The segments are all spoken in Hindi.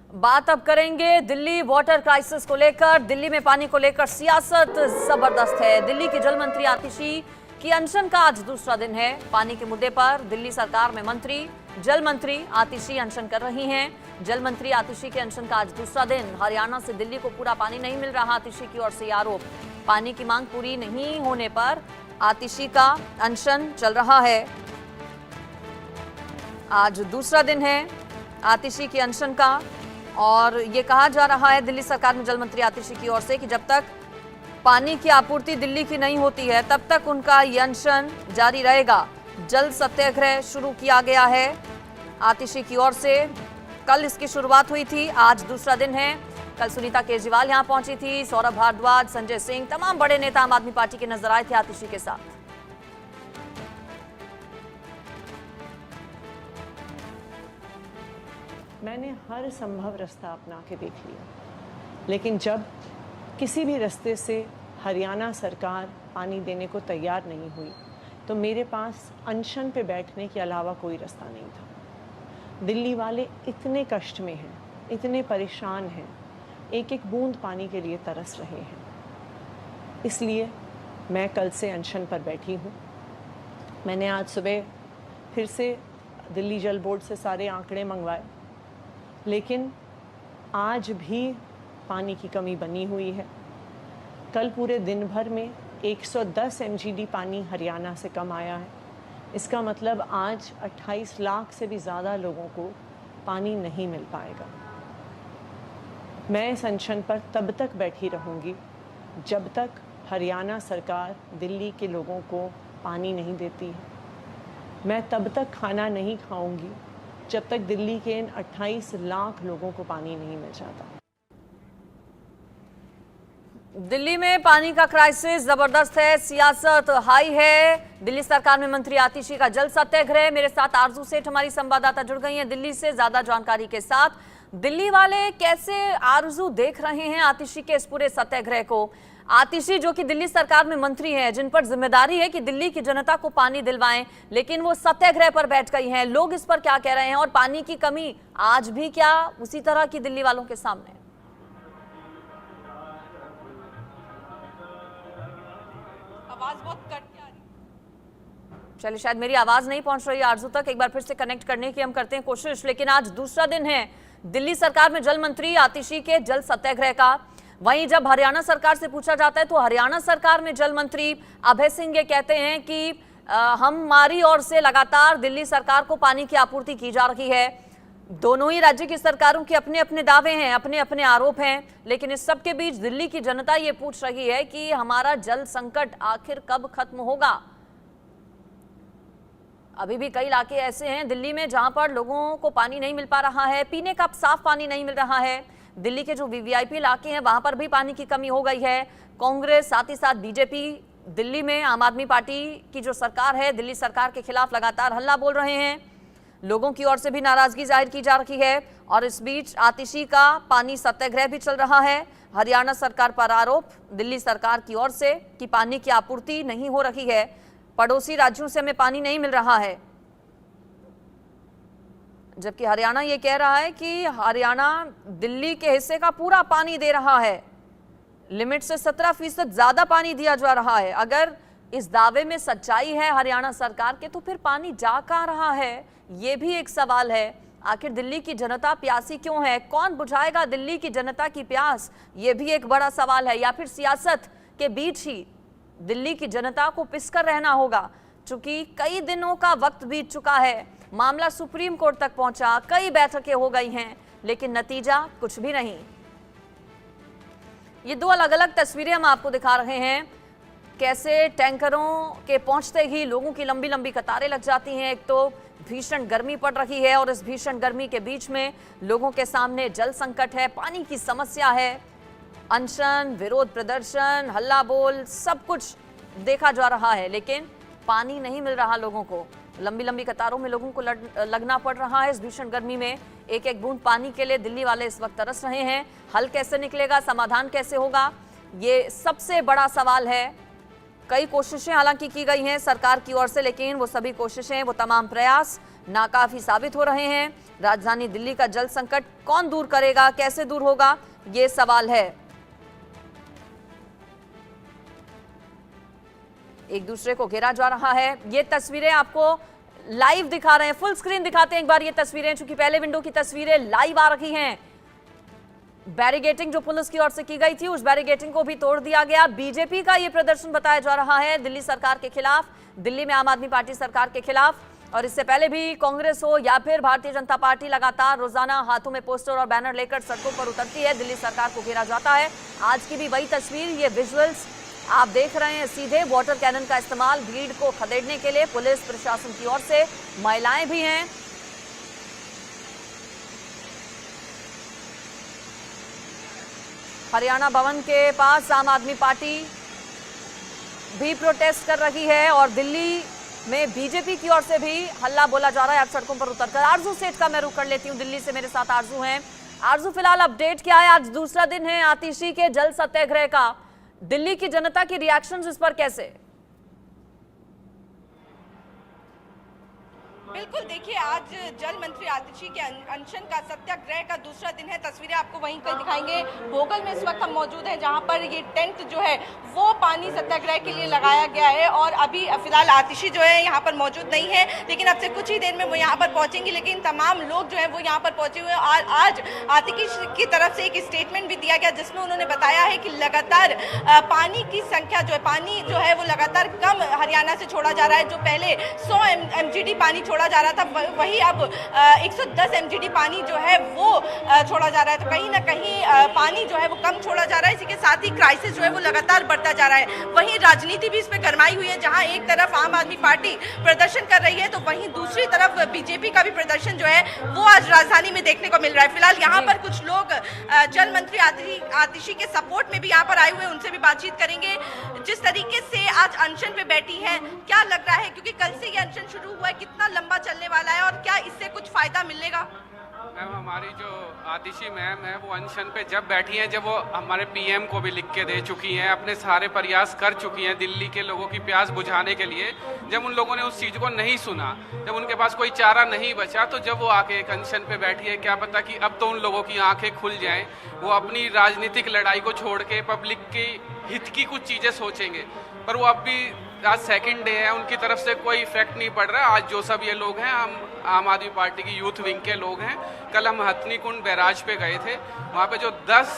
बात अब करेंगे दिल्ली वाटर क्राइसिस को लेकर। दिल्ली में पानी को लेकर सियासत जबरदस्त है। दिल्ली की जल मंत्री आतिशी की अनशन का आज दूसरा दिन है। पानी के मुद्दे पर दिल्ली सरकार में मंत्री, जल मंत्री आतिशी अनशन कर रही हैं। जल मंत्री आतिशी के अनशन का आज दूसरा दिन। हरियाणा से दिल्ली को पूरा पानी नहीं मिल रहा, आतिशी की ओर से आरोप। पानी की मांग पूरी नहीं होने पर आतिशी का अनशन चल रहा है। आज दूसरा दिन है आतिशी के अनशन का और ये कहा जा रहा है दिल्ली सरकार में जल मंत्री आतिशी की ओर से कि जब तक पानी की आपूर्ति दिल्ली की नहीं होती है तब तक उनका ये अनशन जारी रहेगा। जल सत्याग्रह शुरू किया गया है आतिशी की ओर से। कल इसकी शुरुआत हुई थी, आज दूसरा दिन है। कल सुनीता केजरीवाल यहां पहुंची थी, सौरभ भारद्वाज, संजय सिंह, तमाम बड़े नेता आम आदमी पार्टी के नजर आए थे आतिशी के साथ। मैंने हर संभव रास्ता अपना के देख लिया, लेकिन जब किसी भी रास्ते से हरियाणा सरकार पानी देने को तैयार नहीं हुई तो मेरे पास अनशन पे बैठने के अलावा कोई रास्ता नहीं था। दिल्ली वाले इतने कष्ट में हैं, इतने परेशान हैं, एक एक बूंद पानी के लिए तरस रहे हैं। इसलिए मैं कल से अनशन पर बैठी हूँ। मैंने आज सुबह फिर से दिल्ली जल बोर्ड से सारे आंकड़े मंगवाए, लेकिन आज भी पानी की कमी बनी हुई है। कल पूरे दिन भर में 110 MGD पानी हरियाणा से कम आया है। इसका मतलब आज 28 लाख से भी ज़्यादा लोगों को पानी नहीं मिल पाएगा। मैं इस अनशन पर तब तक बैठी रहूँगी जब तक हरियाणा सरकार दिल्ली के लोगों को पानी नहीं देती है। मैं तब तक खाना नहीं खाऊंगी जब तक दिल्ली के इन 28 लाख लोगों को पानी नहीं मिल जाता। दिल्ली में पानी का क्राइसिस जबरदस्त है, सियासत हाई है। दिल्ली सरकार में मंत्री आतिशी का जल सत्याग्रह। मेरे साथ आरजू सेठ हमारी संवाददाता जुड़ गई हैं दिल्ली से ज्यादा जानकारी के साथ। दिल्ली वाले कैसे आरजू देख रहे हैं आतिशी के इस पूरे सत्याग्रह को? आतिशी जो कि दिल्ली सरकार में मंत्री हैं, जिन पर जिम्मेदारी है कि दिल्ली की जनता को पानी दिलवाएं, लेकिन वो सत्याग्रह पर बैठ गई हैं। लोग इस पर क्या कह रहे हैं और पानी की कमी आज भी क्या उसी तरह की दिल्ली वालों के सामने? आवाज बहुत कट के आ रही। चलिए, शायद मेरी आवाज नहीं पहुंच रही आरजू तक। एक बार फिर से कनेक्ट करने की हम करते हैं कोशिश। लेकिन आज दूसरा दिन है दिल्ली सरकार में जल मंत्री आतिशी के जल सत्याग्रह का। वहीं जब हरियाणा सरकार से पूछा जाता है तो हरियाणा सरकार में जल मंत्री अभय सिंह ये कहते हैं कि हमारी ओर से लगातार दिल्ली सरकार को पानी की आपूर्ति की जा रही है। दोनों ही राज्य की सरकारों के अपने अपने दावे हैं, अपने अपने आरोप हैं, लेकिन इस सब के बीच दिल्ली की जनता ये पूछ रही है कि हमारा जल संकट आखिर कब खत्म होगा। अभी भी कई इलाके ऐसे हैं दिल्ली में जहां पर लोगों को पानी नहीं मिल पा रहा है, पीने का साफ पानी नहीं मिल रहा है। दिल्ली के जो वीवीआईपी इलाके हैं वहां पर भी पानी की कमी हो गई है। कांग्रेस साथ ही साथ बीजेपी दिल्ली में आम आदमी पार्टी की जो सरकार है, दिल्ली सरकार के खिलाफ लगातार हल्ला बोल रहे हैं। लोगों की ओर से भी नाराजगी जाहिर की जा रही है और इस बीच आतिशी का पानी सत्याग्रह भी चल रहा है। हरियाणा सरकार पर आरोप दिल्ली सरकार की ओर से कि पानी की आपूर्ति नहीं हो रही है, पड़ोसी राज्यों से हमें पानी नहीं मिल रहा है। जबकि हरियाणा ये कह रहा है कि हरियाणा दिल्ली के हिस्से का पूरा पानी दे रहा है, लिमिट से 17% ज्यादा पानी दिया जा रहा है। अगर इस दावे में सच्चाई है हरियाणा सरकार के तो फिर पानी जा कहां रहा है, ये भी एक सवाल है। आखिर दिल्ली की जनता प्यासी क्यों है? कौन बुझाएगा दिल्ली की जनता की प्यास? ये भी एक बड़ा सवाल है। या फिर सियासत के बीच ही दिल्ली की जनता को पिसकर रहना होगा? चूंकि कई दिनों का वक्त बीत चुका है, मामला सुप्रीम कोर्ट तक पहुंचा, कई बैठकें हो गई हैं, लेकिन नतीजा कुछ भी नहीं। ये दो अलग अलग तस्वीरें हम आपको दिखा रहे हैं, कैसे टैंकरों के पहुंचते ही लोगों की लंबी लंबी कतारें लग जाती हैं। एक तो भीषण गर्मी पड़ रही है और इस भीषण गर्मी के बीच में लोगों के सामने जल संकट है, पानी की समस्या है। अनशन, विरोध प्रदर्शन, हल्ला बोल सब कुछ देखा जा रहा है, लेकिन पानी नहीं मिल रहा लोगों को। लंबी लंबी कतारों में लोगों को लगना पड़ रहा है इस भीषण गर्मी में। एक एक बूंद पानी के लिए दिल्ली वाले इस वक्त तरस रहे हैं। हल कैसे निकलेगा, समाधान कैसे होगा, ये सबसे बड़ा सवाल है। कई कोशिशें हालांकि की गई हैं सरकार की ओर से, लेकिन वो सभी कोशिशें, वो तमाम प्रयास नाकाफी साबित हो रहे हैं। राजधानी दिल्ली का जल संकट कौन दूर करेगा, कैसे दूर होगा, ये सवाल है। एक दूसरे को घेरा जा रहा है। ये तस्वीरें आपको लाइव दिखा रहे हैं, फुल स्क्रीन दिखाते हैं एक बार ये तस्वीरें, चूंकि पहले विंडो की तस्वीरें लाइव आ रही हैं। बैरिगेटिंग जो पुलिस की ओर से की गई थी, उस बैरिगेटिंग को भी तोड़ दिया गया। बीजेपी का ये प्रदर्शन बताया जा रहा है दिल्ली सरकार के खिलाफ, दिल्ली में आम आदमी पार्टी सरकार के खिलाफ। और इससे पहले भी कांग्रेस हो या फिर भारतीय जनता पार्टी लगातार रोजाना हाथों में पोस्टर और बैनर लेकर सड़कों पर उतरती है, दिल्ली सरकार को घेरा जाता है। आज की भी वही तस्वीर, ये विजुअल्स आप देख रहे हैं सीधे। वाटर कैनन का इस्तेमाल भीड़ को खदेड़ने के लिए पुलिस प्रशासन की ओर से, महिलाएं भी हैं। हरियाणा भवन के पास आम आदमी पार्टी भी प्रोटेस्ट कर रही है और दिल्ली में बीजेपी की ओर से भी हल्ला बोला जा रहा है आज सड़कों पर उतरकर। आरजू सेठ का मैं रुख कर लेती हूं, दिल्ली से मेरे साथ आरजू हैं। आरजू, फिलहाल अपडेट क्या है? आज दूसरा दिन है आतिशी के जल सत्याग्रह का, दिल्ली की जनता के रिएक्शंस इस पर कैसे? बिल्कुल, देखिए आज जल मंत्री आतिशी के अनशन का सत्याग्रह का दूसरा दिन है। तस्वीरें आपको वहीं कहीं दिखाएंगे। भोगल में इस वक्त हम मौजूद हैं जहां पर ये टेंट जो है वो पानी सत्याग्रह के लिए लगाया गया है और अभी फिलहाल आतिशी जो है यहाँ पर मौजूद नहीं है, लेकिन अब से कुछ ही देर में वो यहाँ पर पहुंचेंगी। लेकिन तमाम लोग जो है वो यहाँ पर पहुंचे हुए हैं और आज आतिशी की तरफ से एक स्टेटमेंट भी दिया गया जिसमें उन्होंने बताया है कि लगातार पानी की संख्या जो है, पानी जो है वो लगातार कम हरियाणा से छोड़ा जा रहा है। जो पहले 100 MGD पानी छोड़ा जा रहा था, वही अब 110 MGD पानी जो है वो छोड़ा जा रहा है। तो कहीं ना कहीं पानी जो है वो कम छोड़ा जा रहा है। इसी के साथ ही क्राइसिस जो है वो लगातार बढ़ता जा रहा है। वहीं राजनीति भी इस पे गरमाई हुई है, जहां एक तरफ आम आदमी पार्टी प्रदर्शन कर रही है तो वहीं दूसरी तरफ बीजेपी का भी प्रदर्शन जो है वो आज राजधानी में देखने को मिल रहा है। फिलहाल यहाँ पर कुछ लोग जल मंत्री आतिशी के सपोर्ट में भी यहाँ पर आए हुए, उनसे भी बातचीत करेंगे। जिस तरीके से आज अनशन पे बैठी है, क्या लग रहा है, क्योंकि कल से ये अनशन शुरू हुआ है, कितना लंबा चलने वाला है और क्या इससे कुछ फायदा मिलेगा? मैम, हमारी जो आतिशी मैम है वो अनशन पे जब बैठी हैं, जब वो हमारे पीएम को भी लिख के दे चुकी हैं, अपने सारे प्रयास कर चुकी हैं दिल्ली के लोगों की प्यास बुझाने के लिए, जब उन लोगों ने उस चीज़ को नहीं सुना, जब उनके पास कोई चारा नहीं बचा, तो जब वो आके एक अनशन पे बैठी है, क्या पता कि अब तो उन लोगों की आंखें खुल जाएं, वो अपनी राजनीतिक लड़ाई को छोड़ के पब्लिक के हित की कुछ चीज़ें सोचेंगे। पर वो अब भी, आज सेकंड डे है, उनकी तरफ से कोई इफेक्ट नहीं पड़ रहा। आज जो सब ये लोग हैं, हम आम आदमी पार्टी की यूथ विंग के लोग हैं, कल हम हथनी कुंड बैराज पे गए थे। वहाँ पे जो 10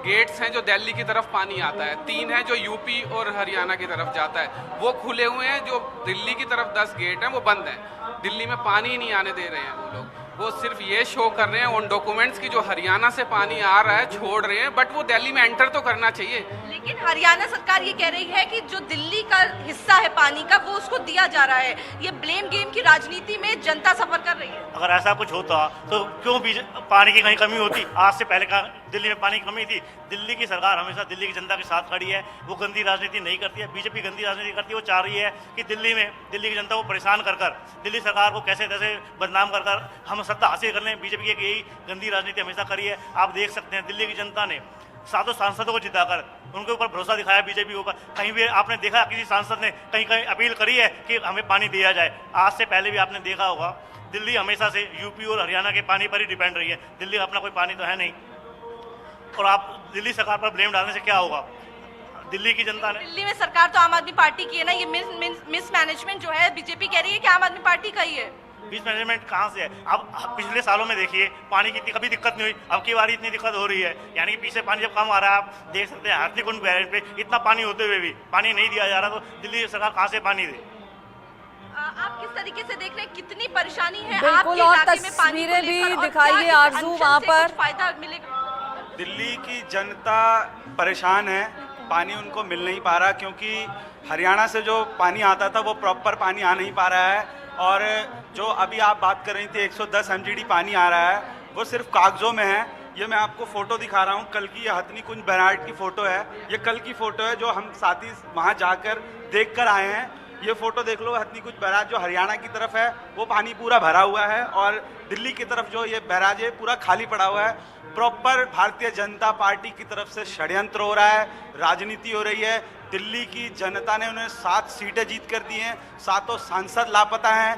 गेट्स हैं जो दिल्ली की तरफ पानी आता है, 3 है जो यूपी और हरियाणा की तरफ जाता है, वो खुले हुए हैं। जो दिल्ली की तरफ 10 गेट हैं वो बंद हैं। दिल्ली में पानी ही नहीं आने दे रहे हैं वो लोग। वो सिर्फ ये शो कर रहे हैं उन डॉक्यूमेंट्स की जो हरियाणा से पानी आ रहा है छोड़ रहे हैं, बट वो दिल्ली में एंटर तो करना चाहिए। लेकिन हरियाणा सरकार ये कह रही है कि जो दिल्ली का हिस्सा है पानी का वो उसको दिया जा रहा है। ये ब्लेम गेम की राजनीति में जनता सफर कर रही है। अगर ऐसा कुछ होता तो क्यों पानी की कहीं कमी होती? आज से पहले का दिल्ली में पानी की कमी थी। दिल्ली की सरकार हमेशा दिल्ली की जनता के साथ खड़ी है, वो गंदी राजनीति नहीं करती है। बीजेपी गंदी राजनीति करती है, वो चाह रही है कि दिल्ली में दिल्ली की जनता को परेशान कर दिल्ली सरकार को कैसे तैसे बदनाम कर हम सत्ता हासिल कर लें। बीजेपी की यही गंदी राजनीति हमेशा करी है। आप देख सकते हैं दिल्ली की जनता ने 7 सांसदों को जिताकर उनके ऊपर भरोसा दिखाया बीजेपी के ऊपर। कहीं भी आपने देखा किसी सांसद ने कहीं कहीं अपील करी है कि हमें पानी दिया जाए? आज से पहले भी आपने देखा होगा दिल्ली हमेशा से यूपी और हरियाणा के पानी पर ही डिपेंड रही है। दिल्ली अपना कोई पानी तो है नहीं, और आप दिल्ली सरकार पर ब्लेम डालने से क्या होगा? दिल्ली की जनता ने, दिल्ली में सरकार तो आम आदमी पार्टी की है ना। ये मिसमैनेजमेंट जो है बीजेपी कह रही है कि आम आदमी पार्टी का ही है। मिसमैनेजमेंट कहाँ से है? अब पिछले सालों में देखिए पानी की कभी दिक्कत नहीं हुई, अब की बार इतनी दिक्कत हो रही है। यानी कि पीछे पानी जब कम आ रहा है, आप देख सकते हैं हथनी कुंड बैरेज पे इतना पानी होते हुए भी पानी नहीं दिया जा रहा, तो दिल्ली सरकार कहाँ से पानी दे? आप किस तरीके से देख रहे हैं, कितनी परेशानी है बिल्कुल, और तस्वीरें भी दिखाइए आरजू वहाँ पर। फायदा मिलेगा? दिल्ली की जनता परेशान है, पानी उनको मिल नहीं पा रहा, क्योंकि हरियाणा से जो पानी आता था वो प्रॉपर पानी आ नहीं पा रहा है। और जो अभी आप बात कर रही थी 110 MGD पानी आ रहा है, वो सिर्फ कागजों में है। ये मैं आपको फ़ोटो दिखा रहा हूँ, कल की ये हथनी कुंज बैराज की फ़ोटो है। ये कल की फ़ोटो है जो हम साथी वहाँ जाकर देख कर आए हैं। ये फ़ोटो देख लो, हथनी कुंज बैराज जो हरियाणा की तरफ है वो पानी पूरा भरा हुआ है, और दिल्ली की तरफ जो ये बैराज है पूरा खाली पड़ा हुआ है। प्रॉपर भारतीय जनता पार्टी की तरफ से षड्यंत्र हो रहा है, राजनीति हो रही है। दिल्ली की जनता ने उन्हें 7 सीटें जीत कर दी हैं, 7 सांसद लापता हैं,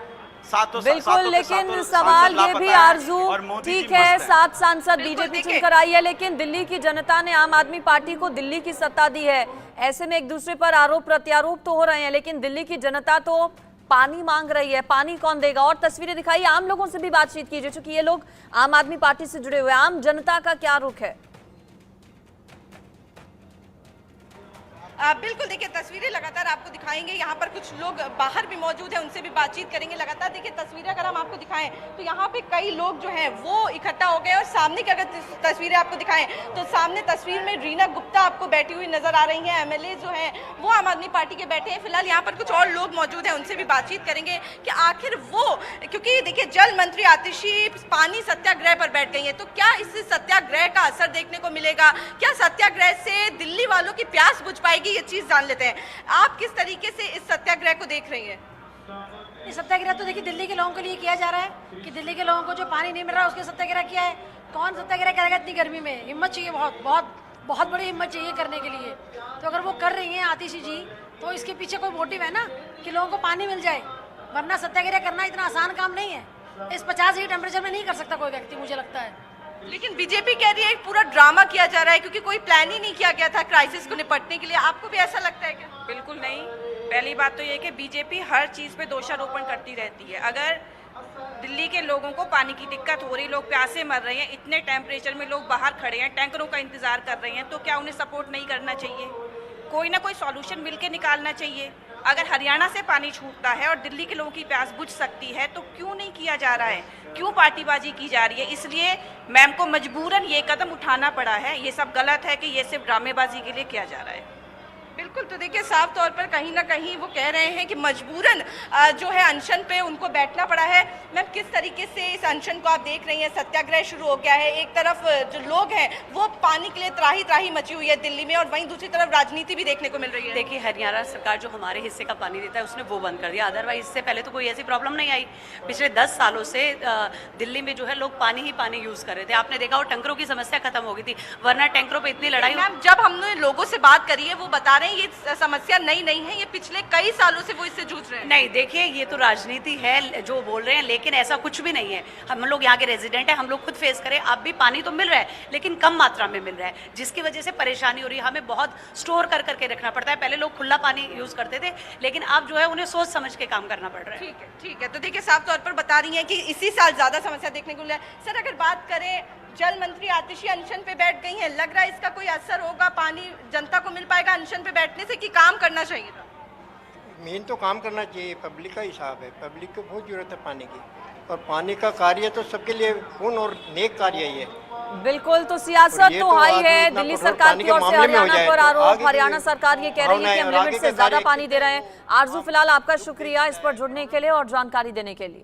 बिल्कुल, लेकिन सवाल ये भी आरजू, ठीक है 7 सांसद बीजेपी चुनकर आई है, लेकिन दिल्ली की जनता ने आम आदमी पार्टी को दिल्ली की सत्ता दी है। ऐसे में एक दूसरे पर आरोप प्रत्यारोप तो हो रहे हैं, लेकिन दिल्ली की जनता तो पानी मांग रही है। पानी कौन देगा? और तस्वीरें दिखाइए, आम लोगों से भी बातचीत कीजिए, क्योंकि ये लोग आम आदमी पार्टी से जुड़े हुए हैं। आम जनता का क्या रुख है? बिल्कुल, देखिए तस्वीरें लगातार आपको दिखाएंगे। यहाँ पर कुछ लोग बाहर भी मौजूद हैं, उनसे भी बातचीत करेंगे। लगातार देखिए तस्वीरें अगर हम आपको दिखाएं तो यहाँ पे कई लोग जो हैं वो इकट्ठा हो गए। और सामने की अगर तस्वीरें आपको दिखाएं तो सामने तस्वीर में रीना गुप्ता आपको बैठी हुई नजर आ रही हैं। एमएलए जो हैं वो आम आदमी पार्टी के बैठे हैं। फिलहाल यहाँ पर कुछ और लोग मौजूद हैं, उनसे भी बातचीत करेंगे कि आखिर वो, क्योंकि देखिए जल मंत्री आतिशी पानी सत्याग्रह पर बैठ गई है, तो क्या इस सत्याग्रह का असर देखने को मिलेगा? क्या सत्याग्रह से दिल्ली वालों की प्यास बुझ पाएगी? ये चीज जान लेते हैं। आप किस तरीके से इस सत्याग्रह को देख रही हैं? ये सत्याग्रह तो देखिए दिल्ली के लोगों के लिए किया जा रहा है कि दिल्ली के लोगों को जो पानी नहीं मिल रहा है उसके सत्याग्रह किया है। कौन सत्याग्रह करेगा इतनी गर्मी में? हिम्मत चाहिए, बहुत बहुत बहुत बड़ी हिम्मत चाहिए करने के लिए। तो अगर वो कर रही हैं आतिशी जी, तो इसके पीछे कोई मोटिव है ना कि लोगों को पानी मिल जाए, वरना सत्याग्रह करना इतना आसान काम नहीं है। इस 50 डिग्री टेम्परेचर में नहीं कर सकता कोई व्यक्ति, मुझे लगता है। लेकिन बीजेपी कह रही है पूरा ड्रामा किया जा रहा है, क्योंकि कोई प्लान ही नहीं किया गया था क्राइसिस को निपटने के लिए। आपको भी ऐसा लगता है क्या? बिल्कुल नहीं। पहली बात तो ये है कि बीजेपी हर चीज़ पे दोषारोपण करती रहती है। अगर दिल्ली के लोगों को पानी की दिक्कत हो रही, लोग प्यासे मर रहे हैं, इतने टेम्परेचर में लोग बाहर खड़े हैं, टैंकरों का इंतजार कर रहे हैं, तो क्या उन्हें सपोर्ट नहीं करना चाहिए? कोई ना कोई सॉल्यूशन मिलके निकालना चाहिए। अगर हरियाणा से पानी छूटता है और दिल्ली के लोगों की प्यास बुझ सकती है, तो क्यों नहीं किया जा रहा है? क्यों पार्टीबाजी की जा रही है? इसलिए मैम को मजबूरन ये कदम उठाना पड़ा है। ये सब गलत है कि ये सिर्फ ड्रामेबाजी के लिए किया जा रहा है। बिल्कुल, तो देखिए साफ तौर पर कहीं ना कहीं वो कह रहे हैं कि मजबूरन जो है अनशन पे उनको बैठना पड़ा है। मैम, किस तरीके से इस अनशन को आप देख रही हैं? सत्याग्रह शुरू हो गया है, एक तरफ जो लोग हैं वो पानी के लिए त्राही त्राही मची हुई है दिल्ली में, और वहीं दूसरी तरफ राजनीति भी देखने को मिल रही है। देखिए, हरियाणा सरकार जो हमारे हिस्से का पानी देता है उसने वो बंद कर दिया। अदरवाइज इससे पहले तो कोई ऐसी प्रॉब्लम नहीं आई। पिछले 10 सालों से दिल्ली में जो है लोग पानी ही पानी यूज कर रहे थे। आपने देखा, और टैंकरों की समस्या खत्म हो गई थी, वरना टैंकरों पर इतनी लड़ाई। मैम, जब हमने लोगों से बात करी है वो बता रहे हैं ये समस्या नई नहीं है, ये पिछले कई सालों से वो इससे जूझ रहे हैं। नहीं, देखिए ये तो राजनीति है जो बोल रहे हैं, लेकिन ऐसा कुछ भी नहीं है। हम लोग यहाँ के रेजिडेंट हैं, हम लोग खुद फेस करें। अब भी पानी तो मिल रहा है, लेकिन कम मात्रा में मिल रहा है, जिसकी वजह से परेशानी हो रही है। हमें बहुत स्टोर कर करके रखना पड़ता है। पहले लोग खुला पानी यूज करते थे, लेकिन अब जो है उन्हें सोच समझ के काम करना पड़ रहा है। ठीक है। तो देखिए साफ तौर पर बता रही हैं कि इसी साल ज्यादा समस्या देखने को मिला है। सर, अगर बात करें, जल मंत्री आतिशी अनशन पे बैठ गई हैं, लग रहा है इसका कोई असर होगा? पानी जनता को मिल पाएगा अनशन पे बैठने से, कि काम करना चाहिए था? मेन तो काम करना चाहिए। पब्लिक का हिसाब है, पब्लिक को बहुत जरूरत है पानी की, और पानी का कार्य तो सबके लिए पूर्ण और नेक कार्य ही है। बिल्कुल, तो सियासत तो हाई है दिल्ली सरकार की ओर से हरियाणा पर आरोप। हरियाणा सरकार ये कह रही है कि हम लिमिट से ज्यादा पानी दे रहे हैं। आरजू, फिलहाल आपका शुक्रिया इस पर जुड़ने के लिए और जानकारी देने के लिए।